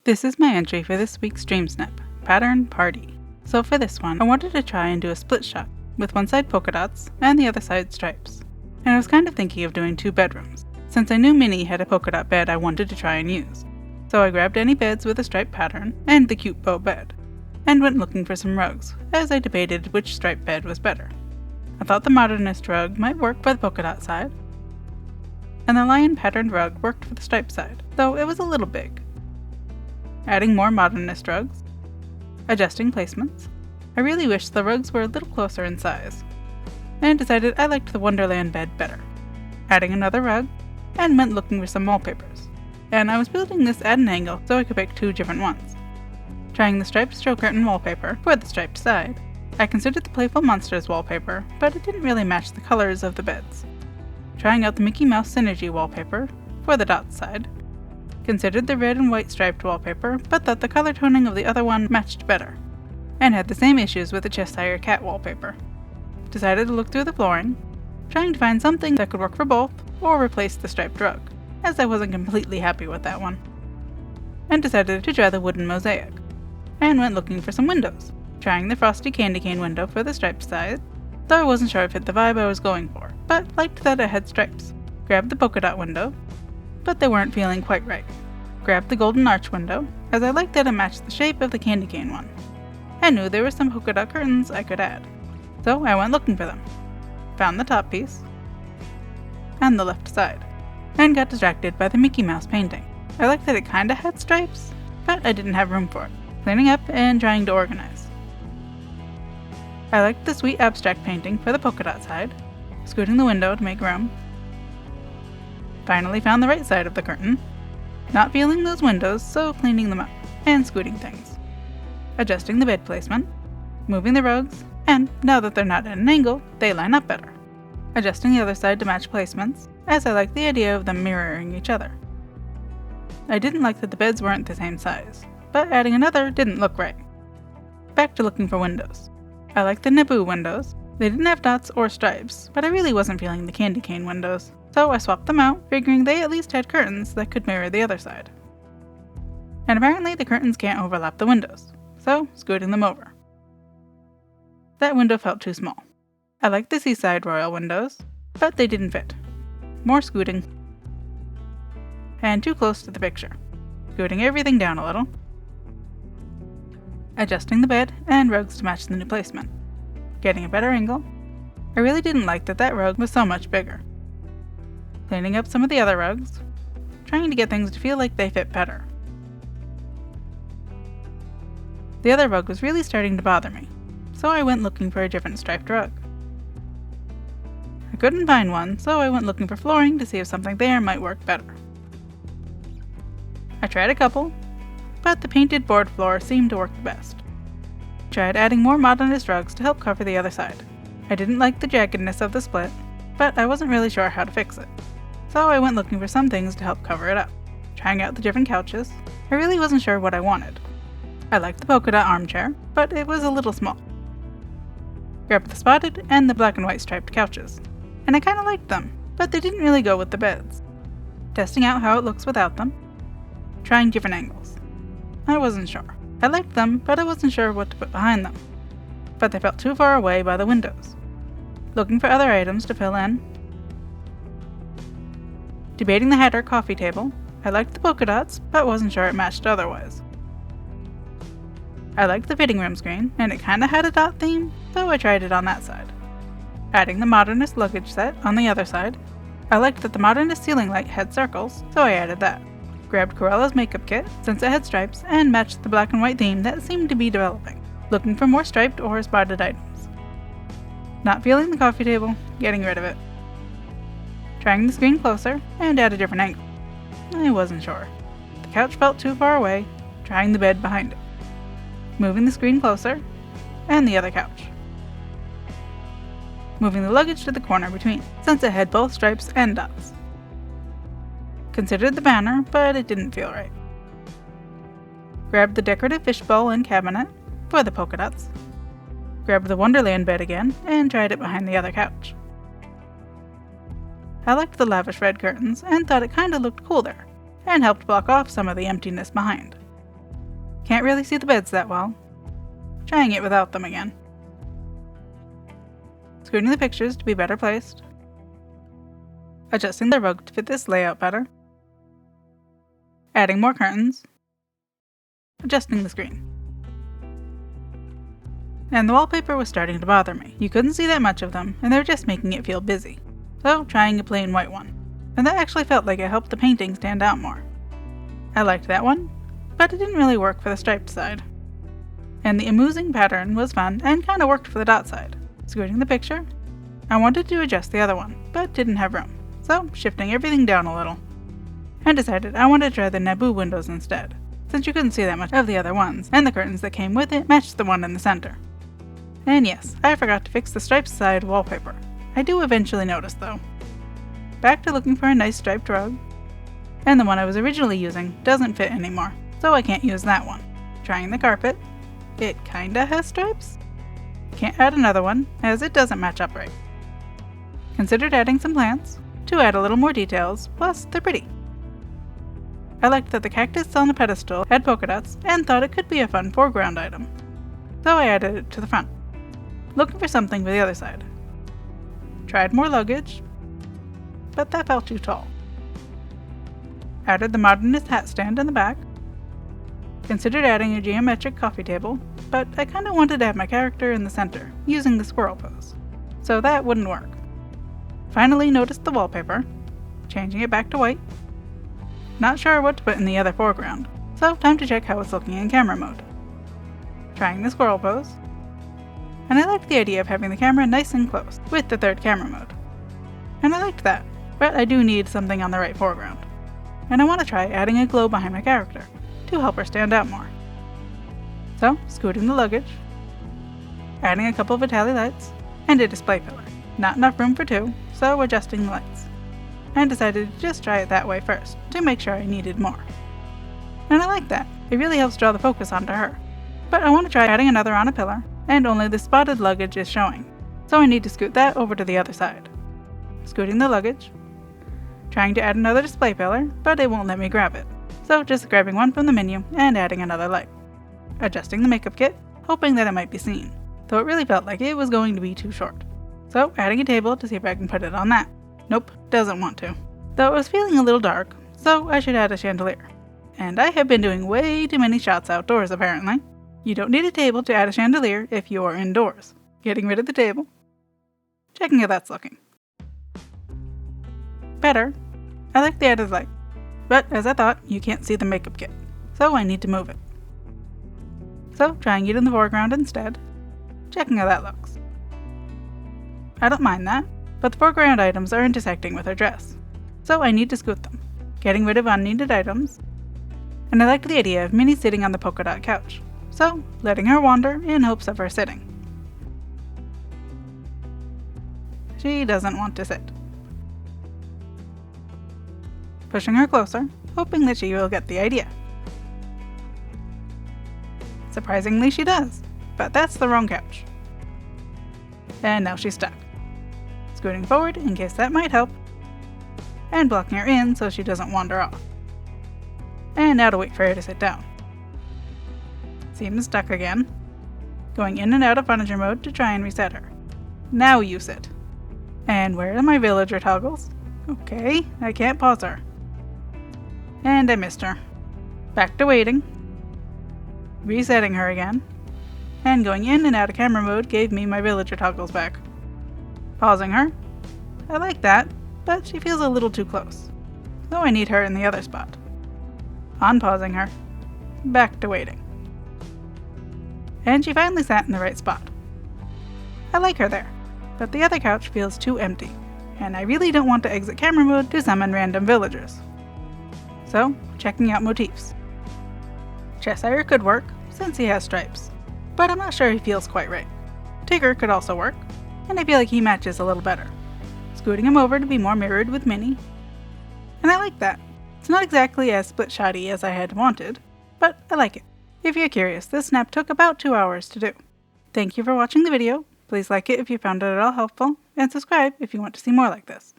This is my entry for this week's DreamSnap, Pattern Party. So for this one, I wanted to try and do a split shot, with one side polka dots and the other side stripes. And I was kind of thinking of doing 2 bedrooms, since I knew Minnie had a polka dot bed I wanted to try and use. So I grabbed any beds with a stripe pattern and the cute bow bed, and went looking for some rugs, as I debated which striped bed was better. I thought the modernist rug might work for the polka dot side, and the lion patterned rug worked for the striped side, though it was a little big. Adding more modernist rugs, adjusting placements. I really wished the rugs were a little closer in size, and decided I liked the Wonderland bed better. Adding another rug, and went looking for some wallpapers. And I was building this at an angle so I could pick 2 different ones. Trying the striped show curtain wallpaper for the striped side. I considered the Playful Monsters wallpaper, but it didn't really match the colors of the beds. Trying out the Mickey Mouse Synergy wallpaper for the dot side. Considered the red and white striped wallpaper, but thought the color toning of the other one matched better, and had the same issues with the Cheshire Cat wallpaper. Decided to look through the flooring, trying to find something that could work for both, or replace the striped rug, as I wasn't completely happy with that one. And decided to try the wooden mosaic, and went looking for some windows, trying the frosty candy cane window for the striped side, though I wasn't sure if it fit the vibe I was going for, but liked that it had stripes. Grabbed the polka dot window, but they weren't feeling quite right. Grabbed the golden arch window, as I liked that it matched the shape of the candy cane one. I knew there were some polka dot curtains I could add, so I went looking for them. Found the top piece, and the left side, and got distracted by the Mickey Mouse painting. I liked that it kinda had stripes, but I didn't have room for it. Cleaning up and trying to organize. I liked the sweet abstract painting for the polka dot side, scooting the window to make room. Finally found the right side of the curtain. Not feeling those windows, so cleaning them up, and scooting things. Adjusting the bed placement, moving the rugs, and now that they're not at an angle, they line up better. Adjusting the other side to match placements, as I liked the idea of them mirroring each other. I didn't like that the beds weren't the same size, but adding another didn't look right. Back to looking for windows. I liked the Naboo windows. They didn't have dots or stripes, but I really wasn't feeling the candy cane windows, so I swapped them out, figuring they at least had curtains that could mirror the other side. And apparently the curtains can't overlap the windows, so scooting them over. That window felt too small. I liked the seaside royal windows, but they didn't fit. More scooting. And too close to the picture. Scooting everything down a little. Adjusting the bed and rugs to match the new placement. Getting a better angle. I really didn't like that that rug was so much bigger. Cleaning up some of the other rugs. Trying to get things to feel like they fit better. The other rug was really starting to bother me, so I went looking for a different striped rug. I couldn't find one, so I went looking for flooring to see if something there might work better. I tried a couple, but the painted board floor seemed to work the best. Tried adding more modernist rugs to help cover the other side. I didn't like the jaggedness of the split, but I wasn't really sure how to fix it, so I went looking for some things to help cover it up. Trying out the different couches, I really wasn't sure what I wanted. I liked the polka dot armchair, but it was a little small. Grabbed the spotted and the black and white striped couches, and I kinda liked them, but they didn't really go with the beds. Testing out how it looks without them. Trying different angles. I wasn't sure. I liked them, but I wasn't sure what to put behind them. But they felt too far away by the windows. Looking for other items to fill in. Debating the header coffee table. I liked the polka dots, but wasn't sure it matched otherwise. I liked the fitting room screen, and it kinda had a dot theme, so I tried it on that side. Adding the modernist luggage set on the other side. I liked that the modernist ceiling light had circles, so I added that. Grabbed Corella's makeup kit, since it had stripes, and matched the black and white theme that seemed to be developing. Looking for more striped or spotted items. Not feeling the coffee table, getting rid of it. Trying the screen closer, and at a different angle. I wasn't sure. The couch felt too far away, trying the bed behind it. Moving the screen closer, and the other couch. Moving the luggage to the corner between, since it had both stripes and dots. Considered the banner, but it didn't feel right. Grabbed the decorative fishbowl and cabinet for the polka dots. Grabbed the Wonderland bed again and tried it behind the other couch. I liked the lavish red curtains and thought it kinda looked cool there, and helped block off some of the emptiness behind. Can't really see the beds that well. Trying it without them again. Scooting the pictures to be better placed. Adjusting the rug to fit this layout better. Adding more curtains. Adjusting the screen. And the wallpaper was starting to bother me. You couldn't see that much of them, and they were just making it feel busy. So, trying a plain white one. And that actually felt like it helped the painting stand out more. I liked that one, but it didn't really work for the striped side. And the amusing pattern was fun and kinda worked for the dot side. Scooting the picture, I wanted to adjust the other one, but didn't have room. So, shifting everything down a little. And decided I wanted to try the Naboo windows instead, since you couldn't see that much of the other ones, and the curtains that came with it matched the one in the center. And yes, I forgot to fix the striped side wallpaper. I do eventually notice though. Back to looking for a nice striped rug, and the one I was originally using doesn't fit anymore, so I can't use that one. Trying the carpet, it kinda has stripes. Can't add another one, as it doesn't match up right. Considered adding some plants, to add a little more details, plus they're pretty. I liked that the cactus on the pedestal had polka dots, and thought it could be a fun foreground item. So I added it to the front. Looking for something for the other side. Tried more luggage, but that felt too tall. Added the modernist hat stand in the back. Considered adding a geometric coffee table, but I kinda wanted to have my character in the center, using the squirrel pose. So that wouldn't work. Finally noticed the wallpaper, changing it back to white. Not sure what to put in the other foreground, so time to check how it's looking in camera mode. Trying the squirrel pose. And I liked the idea of having the camera nice and close, with the third camera mode. And I liked that, but I do need something on the right foreground. And I want to try adding a glow behind my character, to help her stand out more. So, scooting the luggage, adding a couple of Italian lights, and a display pillar. Not enough room for two, so adjusting the lights. And decided to just try it that way first, to make sure I needed more. And I like that, it really helps draw the focus onto her. But I want to try adding another on a pillar, and only the spotted luggage is showing, so I need to scoot that over to the other side. Scooting the luggage, trying to add another display pillar, but it won't let me grab it, so just grabbing one from the menu and adding another light. Adjusting the makeup kit, hoping that it might be seen, though it really felt like it was going to be too short. So adding a table to see if I can put it on that. Nope, doesn't want to. Though it was feeling a little dark, so I should add a chandelier. And I have been doing way too many shots outdoors apparently. You don't need a table to add a chandelier if you are indoors. Getting rid of the table. Checking how that's looking. Better. I like the added light. But as I thought, you can't see the makeup kit, so I need to move it. So trying it in the foreground instead. Checking how that looks. I don't mind that, but the foreground items are intersecting with her dress, so I need to scoot them, getting rid of unneeded items. And I liked the idea of Minnie sitting on the polka dot couch, so letting her wander in hopes of her sitting. She doesn't want to sit. Pushing her closer, hoping that she will get the idea. Surprisingly she does, but that's the wrong couch. And now she's stuck. Scooting forward in case that might help, and blocking her in so she doesn't wander off. And now to wait for her to sit down. Seems stuck again. Going in and out of furniture mode to try and reset her. Now you sit. And where are my villager toggles? Okay, I can't pause her. And I missed her. Back to waiting. Resetting her again. And going in and out of camera mode gave me my villager toggles back. Pausing her. I like that, but she feels a little too close. So I need her in the other spot. Unpausing her. Back to waiting. And she finally sat in the right spot. I like her there, but the other couch feels too empty, and I really don't want to exit camera mode to summon random villagers. So, checking out motifs. Cheshire could work, since he has stripes, but I'm not sure he feels quite right. Tigger could also work, and I feel like he matches a little better. Scooting him over to be more mirrored with Minnie. And I like that. It's not exactly as split-shotty as I had wanted, but I like it. If you're curious, this snap took about 2 hours to do. Thank you for watching the video. Please like it if you found it at all helpful, and subscribe if you want to see more like this.